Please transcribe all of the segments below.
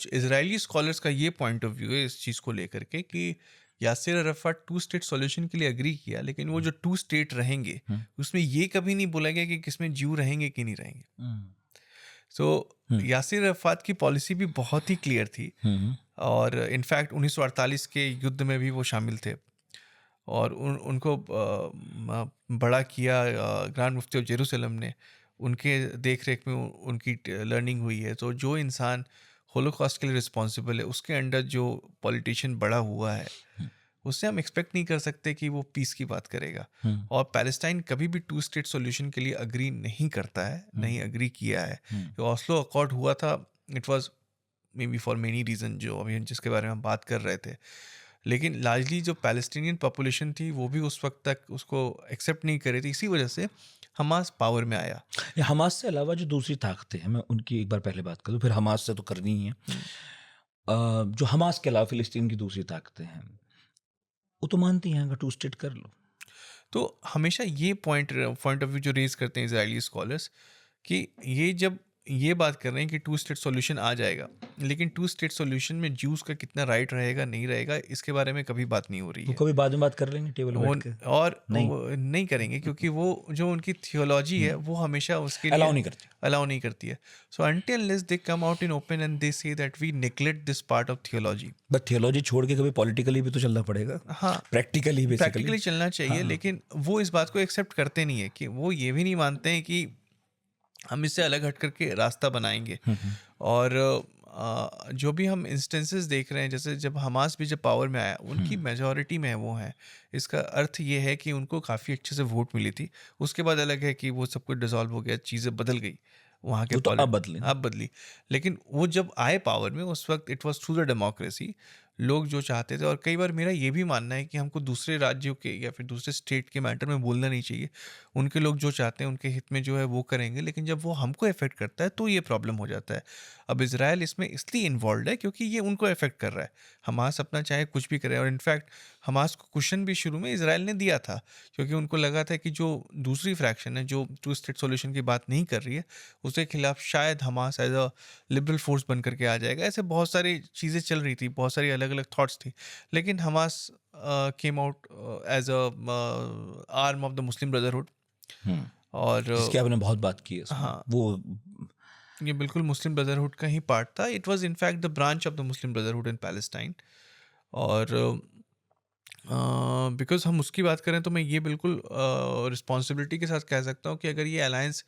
कुछ Israeli scholars का ये पॉइंट ऑफ व्यू है इस चीज़ को लेकर के कि Yasir Arfat to state solution के लिए एग्री किया, लेकिन वो जो टू स्टेट रहेंगे हम्म, उसमें ये कभी नहीं बोला गया कि किसमें ज्यू रहेंगे कि नहीं रहेंगे। हम्म, सो हम्म, यासिर अरफात की पॉलिसी भी बहुत ही क्लियर थी, हम्म, और इनफैक्ट 1948 के युद्ध में भी वो शामिल थे, और उनको बड़ा किया ग्रैंड मुफ्ती ऑफ जेरूसलम ने। उनके देख रेख में उनकी लर्निंग हुई है। तो जो इंसान होलोकॉस्ट के लिए रिस्पॉन्सिबल है उसके अंडर जो पॉलिटिशियन बड़ा हुआ है, उससे हम एक्सपेक्ट नहीं कर सकते कि वो पीस की बात करेगा। हम्म, और पैलेस्टाइन कभी भी टू स्टेट सॉल्यूशन के लिए अग्री नहीं करता है, नहीं अग्री किया है। हम्म, जो ऑस्लो अकॉर्ड हुआ था, it was may be for many reason जो अभी जिसके बारे में हम बात कर रहे थे, लेकिन लार्जली जो पैलेस्टीनियन पॉपुलेशन थी वो भी उस वक्त तक उसको एक्सेप्ट नहीं कर रही थी। इसी वजह से हमास पावर में आया। ये हमास से अलावा जो दूसरी ताकतें हैं, मैं उनकी एक बार पहले बात करूँ, फिर हमास से तो करनी ही है। जो हमास के अलावा फिलिस्तीन की दूसरी ताकतें हैं, वो तो मानती हैं अगर टू स्टेट कर लो। तो हमेशा ये पॉइंट ऑफ व्यू जो रेज करते हैं इजरायली स्कॉलर्स, कि ये जब ये बात कर रहे हैं कि टू स्टेट सॉल्यूशन आ जाएगा, लेकिन टू स्टेट सॉल्यूशन में ज्यूज का कितना राइट रहेगा नहीं रहेगा इसके बारे में कभी बात नहीं हो रही वो है। कभी बाद में बात कर लेंगे टेबल वो बैठ के। और नहीं, वो नहीं करेंगे क्योंकि वो जो उनकी थियोलॉजी है वो हमेशा उसके अलाउ लिए नहीं करती। अलाउ नहीं करती है। So until unless they come out in open and they say that we neglect this part of theology. But theology छोड़ के कभी पॉलिटिकली भी तो चलना पड़ेगा, हाँ, प्रैक्टिकली बेसिकली। प्रैक्टिकली चलना चाहिए, हाँ, लेकिन वो इस बात को एक्सेप्ट करते नहीं है कि वो ये भी नहीं मानते हैं कि हम इससे अलग हट करके रास्ता बनाएंगे। और जो भी हम इंस्टेंसेस देख रहे हैं, जैसे जब हमास भी जब पावर में आया उनकी मेजॉरिटी में वो है, इसका अर्थ ये है कि उनको काफ़ी अच्छे से वोट मिली थी। उसके बाद अलग है कि वो सब कुछ डिसॉल्व हो गया, चीज़ें बदल गई वहाँ के वो तो अब बदले ना। अब बदली। लेकिन वो जब आए पावर में उस वक्त it was through the democracy. लोग जो चाहते थे, और कई बार मेरा ये भी मानना है कि हमको दूसरे राज्यों के या फिर दूसरे स्टेट के मैटर में बोलना नहीं चाहिए। उनके लोग जो चाहते हैं उनके हित में जो है वो करेंगे, लेकिन जब वो हमको इफेक्ट करता है तो ये प्रॉब्लम हो जाता है। अब इसराइल इसमें इसलिए इन्वॉल्व है क्योंकि ये उनको इफेक्ट कर रहा है। हमास अपना चाहे कुछ भी करे, और इनफैक्ट हमास को क्वेश्चन भी शुरू में इसराइल ने दिया था, क्योंकि उनको लगा था कि जो दूसरी फ्रैक्शन है जो टू स्टेट सॉल्यूशन की बात नहीं कर रही है उसके खिलाफ शायद Hamas as a liberal force बन करके आ जाएगा। ऐसे बहुत सारी चीज़ें चल रही थी, बहुत सारी अलग अलग थॉट्स थी, लेकिन Hamas came out as a arm of the Muslim Brotherhood. Hmm, और जिसकी आपने बहुत बात की है इसमें, हाँ, वो ये बिल्कुल मुस्लिम ब्रदरहुड का ही पार्ट था। It was in fact the branch of the Muslim brotherhood in Palestine. और बिकॉज हम उसकी बात करें तो मैं ये बिल्कुल रिस्पॉन्सिबिलिटी के साथ कह सकता हूँ कि अगर ये अलायंस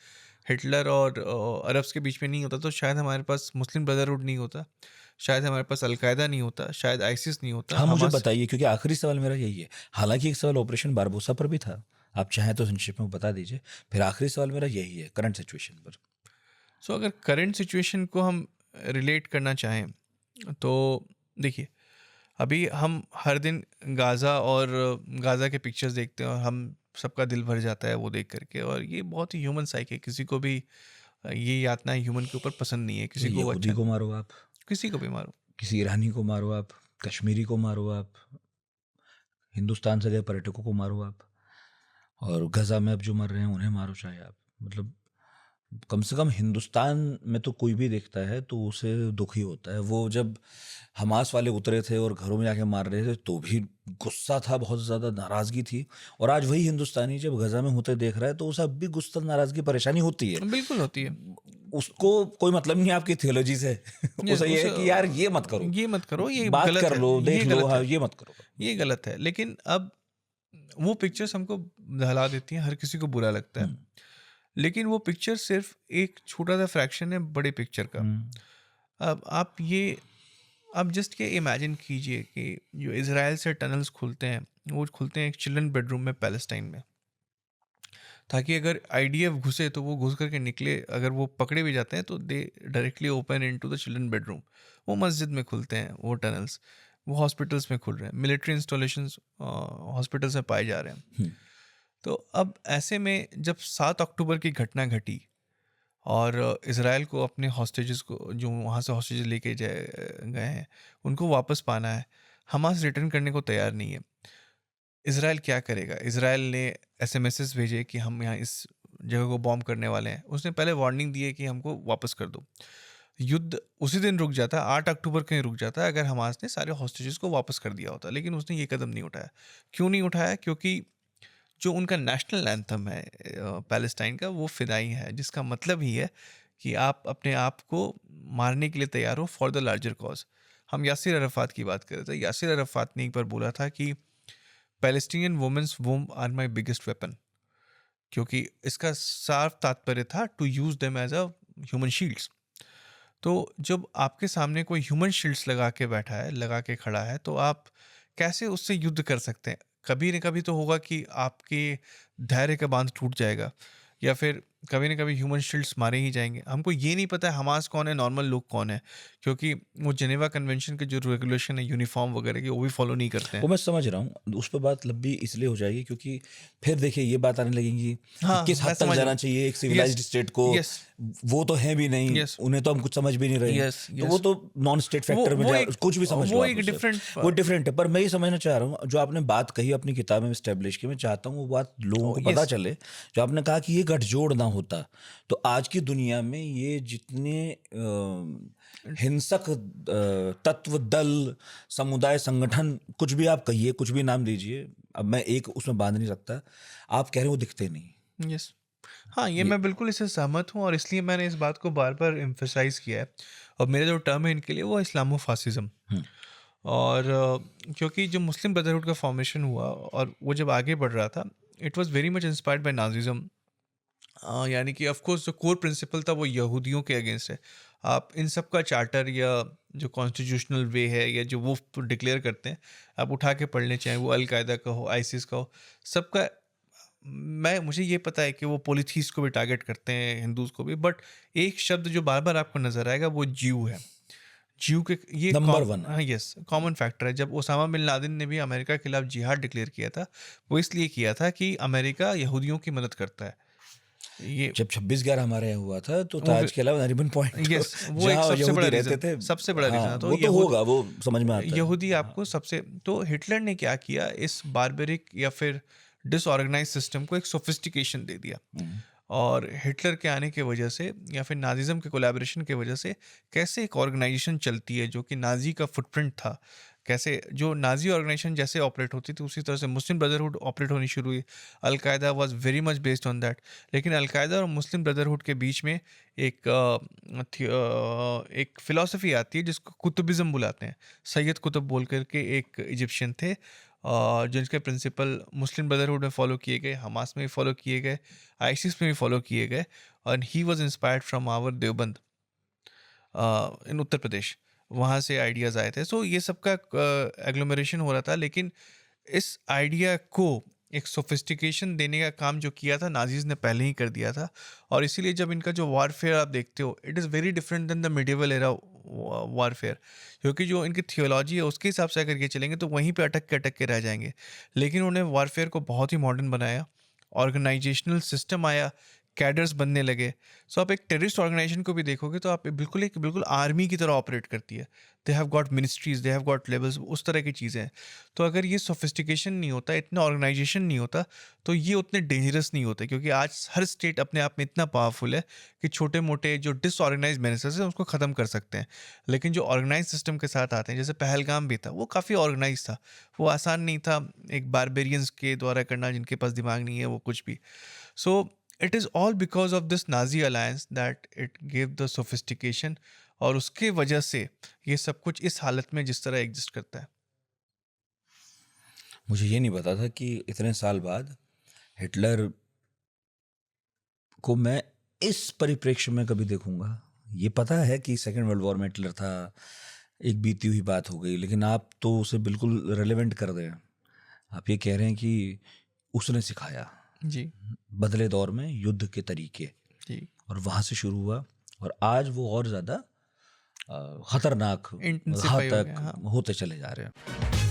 हिटलर और अरब्स के बीच में नहीं होता तो शायद हमारे पास मुस्लिम ब्रदरहुड नहीं होता, शायद हमारे पास अलकायदा नहीं होता, शायद आइसिस नहीं होता, हाँ, मुझे हमास। बताइए, क्योंकि आखिरी सवाल मेरा यही है। हालांकि एक सवाल ऑपरेशन बारबोसा पर भी था, आप चाहें तो संक्षिप्त में बता दीजिए। फिर आखिरी सवाल मेरा यही है करंट सिचुएशन पर। सो अगर करंट सिचुएशन को हम रिलेट करना चाहें तो देखिए, अभी हम हर दिन गाज़ा और गाज़ा के पिक्चर्स देखते हैं और हम सबका दिल भर जाता है वो देख करके, और ये बहुत ही ह्यूमन साइक है। किसी को भी ये यातनाएं ह्यूमन के ऊपर पसंद नहीं है, किसी को वो यहूदी अच्छा, को मारो आप, किसी को भी मारो। किसी ईरानी को मारो आप, कश्मीरी को मारो आप, हिंदुस्तान से गए पर्यटकों को मारो आप, और गजा में अब जो मर रहे हैं उन्हें मारो चाहे आप। मतलब कम से कम हिंदुस्तान में तो कोई भी देखता है तो उसे दुख ही होता है। वो जब हमास वाले उतरे थे और घरों में जाके मार रहे थे तो भी गुस्सा था, बहुत ज़्यादा नाराज़गी थी। और आज वही हिंदुस्तानी जब गजा में होते देख रहा है तो उसे अब भी गुस्सा, नाराज़गी, परेशानी होती है। बिल्कुल होती है। उसको कोई मतलब नहीं है आपकी थियोलॉजी से। ये उसे ये उस है कि यार ये मत करो, ये मत करो, ये बात गलत कर है, लो, ये देख लो, गलत हाँ है, ये मत करो। ये गलत है। लेकिन अब वो पिक्चर्स हमको दहला देती हैं, हर किसी को बुरा लगता है, हम्म, लेकिन वो पिक्चर सिर्फ एक छोटा सा फ्रैक्शन है बड़े पिक्चर का। हम्म, अब आप जस्ट ये इमेजिन कीजिए कि जो इसराइल से टनल्स खुलते हैं वो खुलते हैं एक चिल्ड्रन बेडरूम में पैलेस्टाइन में, ताकि अगर आईडीएफ घुसे तो वो घुस करके निकले, अगर वो पकड़े भी जाते हैं तो दे directly open into the children bedroom. वो मस्जिद में खुलते हैं वो टनल्स, वो हॉस्पिटल्स में खुल रहे हैं, मिलिट्री इंस्टॉलेशंस हॉस्पिटल्स में पाए जा रहे हैं। हम्म, तो अब ऐसे में जब 7 अक्टूबर की घटना घटी और इसराइल को अपने हॉस्टेजेस को जो वहाँ से हॉस्टेजेस लेके गए हैं उनको वापस पाना है, हमास रिटर्न करने को तैयार नहीं है। इसराइल क्या करेगा? इसराइल ने एसएमएसेस भेजे कि हम यहाँ इस जगह को बॉम्ब करने वाले हैं, उसने पहले वार्निंग दी है कि हमको वापस कर दो। युद्ध उसी दिन रुक जाता, 8 अक्टूबर को ही रुक जाता अगर हमास ने सारे हॉस्टेजेस को वापस कर दिया होता, लेकिन उसने ये कदम नहीं उठाया। क्यों नहीं उठाया? क्योंकि जो उनका नेशनल एंथम है पैलेस्टाइन का, वो फिदाई है, जिसका मतलब ही है कि आप अपने आप को मारने के लिए तैयार हो फॉर द लार्जर कॉज। हम यासिर अरफात की बात कर रहे थे। यासिर अरफात ने एक बार बोला था कि Palestinian women's womb are my biggest weapon, क्योंकि इसका साफ तात्पर्य था to use them as a human shields. तो जब आपके सामने कोई ह्यूमन शील्ड्स लगा के बैठा है, लगा के खड़ा है, तो आप कैसे उससे युद्ध कर सकते हैं? कभी न कभी तो होगा कि आपके धैर्य का बांध टूट जाएगा, या फिर कभी न कभी ह्यूमन शील्ड्स मारे ही जाएंगे। हमको ये नहीं पता है हमास कौन है, नॉर्मल लोग कौन है, क्योंकि वो जेनेवा कन्वेंशन के जो रेगुलेशन है यूनिफॉर्म वगैरह की, वो भी फॉलो नहीं करते वो हैं। मैं समझ रहा हूँ, उस पर बात लंबी इसलिए हो जाएगी क्योंकि फिर देखिए ये बात आने लगेगी कि हाँ, किस मैं हद तक समझ रहा जाना हूँ। चाहिए एक यस, सिविलाइज्ड स्टेट को। यस, वो तो है भी नहीं, यस, उन्हें तो हम कुछ समझ भी नहीं रहे हैं। यस, तो वो यस। तो नॉन स्टेट फैक्टर में वो जा एक कुछ भी समझ लो वो आप एक उसे, डिफरेंट। वो डिफरेंट है। पर मैं ये समझना चाह रहा हूँ, जो आपने बात कही अपनी किताब में स्टैब्लिश की, मैं चाहता हूँ वो बात लोगों को पता यस, चले। जो आपने कहा कि ये गठजोड़ ना होता तो आज की दुनिया में ये जितने हिंसक तत्व, दल, समुदाय, संगठन, कुछ भी आप कहिए, कुछ भी नाम दीजिए, अब मैं एक उसमें बांध नहीं सकता, आप कह रहे हो वो दिखते नहीं। यस। हाँ, ये ये मैं बिल्कुल इससे सहमत हूँ, और इसलिए मैंने इस बात को बार बार एम्फेसाइज किया है। और मेरा जो टर्म है इनके लिए, वो इस्लामोफासिज्म। हम्म, और क्योंकि जब मुस्लिम ब्रदरहुड का फॉर्मेशन हुआ और वो जब आगे बढ़ रहा था, it was very much inspired by Nazism. यानी कि ऑफ कोर्स जो कोर प्रिंसिपल था वो यहूदियों के अगेंस्ट है। आप इन सब का चार्टर या जो कॉन्स्टिट्यूशनल वे है, या जो वो डिक्लेयर करते हैं, आप उठा के पढ़ लें, चाहे वो अलकायदा का हो, आईसिस का हो, सबका। मुझे ये पता है कि वो पोलिथीस को भी टारगेट करते हैं, हिंदूज को भी, बट एक शब्द जो बार बार आपको नजर आएगा वो ज्यू है। ज्यू के ये नंबर वन है। हाँ, यस, कॉमन फैक्टर है। जब ओसामा बिन लादेन ने भी अमेरिका के खिलाफ जिहाद डिक्लेयर किया था, वो इसलिए किया था कि अमेरिका यहूदियों की मदद करता है। ये जब 26/11 हमारे यहाँ हुआ था तो वो ताज के अलावा नरीमन पॉइंट यस, वो एक जहाँ सबसे बड़ा यहूदी रहते रीज़न, थे, सबसे बड़ा रीज़न हाँ है। तो वो तो होगा, वो समझ में आता है। यहूदी हाँ, आपको सबसे, तो हिटलर ने क्या किया, इस बारबेरिक या फिर डिसऑर्गेनाइज सिस्टम को एक सोफिस्टिकेशन दे दिया। हम्म, और हिटलर के आने की वजह से, या फिर नाजिज्म के कोलैबोरेशन की वजह से, कैसे एक ऑर्गेनाइजेशन चलती है जो कि नाजी का फुटप्रिंट था, कैसे जो नाजी ऑर्गेनाइजेशन जैसे ऑपरेट होती थी, उसी तरह से मुस्लिम ब्रदरहुड ऑपरेट होनी शुरू हुई। Al Qaeda was very much based on that. लेकिन अलकायदा और मुस्लिम ब्रदरहुड के बीच में एक फ़िलॉसफ़ी आती है जिसको कुतुबिज़्म बुलाते हैं। सैयद कुतुब बोल कर के एक इजिप्शियन थे, जिनके प्रिंसिपल मुस्लिम ब्रदरहुड में फ़ॉलो किए गए, हमास में भी फ़ॉलो किए गए, आईसिस में भी फ़ॉलो किए गए। और he was inspired from our Deoband in Uttar Pradesh. वहाँ से आइडियाज़ आए थे। सो ये सब का एग्लोमरेशन हो रहा था, लेकिन इस आइडिया को एक सोफिस्टिकेशन देने का काम जो किया था, नाजीज ने पहले ही कर दिया था। और इसीलिए जब इनका जो वॉरफेयर आप देखते हो, it is very different than the medieval era warfare. क्योंकि जो इनकी थियोलॉजी है उसके हिसाब से अगर ये चलेंगे तो वहीं पे अटक के रह जाएंगे। लेकिन उन्हें वॉरफेयर को बहुत ही मॉडर्न बनाया, ऑर्गेनाइजेशनल सिस्टम आया, कैडर्स बनने लगे। सो आप एक टेररिस्ट ऑर्गेनाइजेशन को भी देखोगे तो आप बिल्कुल आर्मी की तरह ऑपरेट करती है। They have got ministries, they have got levels, उस तरह की चीज़ें हैं। तो अगर ये सोफिस्टिकेशन नहीं होता, इतना ऑर्गेनाइजेशन नहीं होता, तो ये उतने डेंजरस नहीं होते। क्योंकि आज हर स्टेट अपने आप में इतना पावरफुल है कि छोटे मोटे जो डिसऑर्गेनाइज मेनेसेस हैं उसको ख़त्म कर सकते हैं। लेकिन जो ऑर्गेनाइज सिस्टम के साथ आते हैं, जैसे पहलगाम भी था, वो काफ़ी ऑर्गेनाइज था। वो आसान नहीं था एक बारबेरियंस के द्वारा करना जिनके पास दिमाग नहीं है वो कुछ भी। सो it is all because of this Nazi alliance that it gave the sophistication, और उसके वजह से ये सब कुछ इस हालत में जिस तरह एग्जिस्ट करता है। मुझे ये नहीं पता था कि इतने साल बाद हिटलर को मैं इस परिप्रेक्ष्य में कभी देखूंगा। ये पता है कि सेकेंड वर्ल्ड वॉर में हिटलर था, एक बीती हुई बात हो गई, लेकिन आप तो उसे बिल्कुल रेलेवेंट कर दें। आप ये कह रहे हैं कि उसने सिखाया जी, बदले दौर में युद्ध के तरीके, जी, और वहाँ से शुरू हुआ और आज वो और ज़्यादा खतरनाक इंटेंसिफाई हद हो तक गया। हाँ, होते चले जा रहे हैं।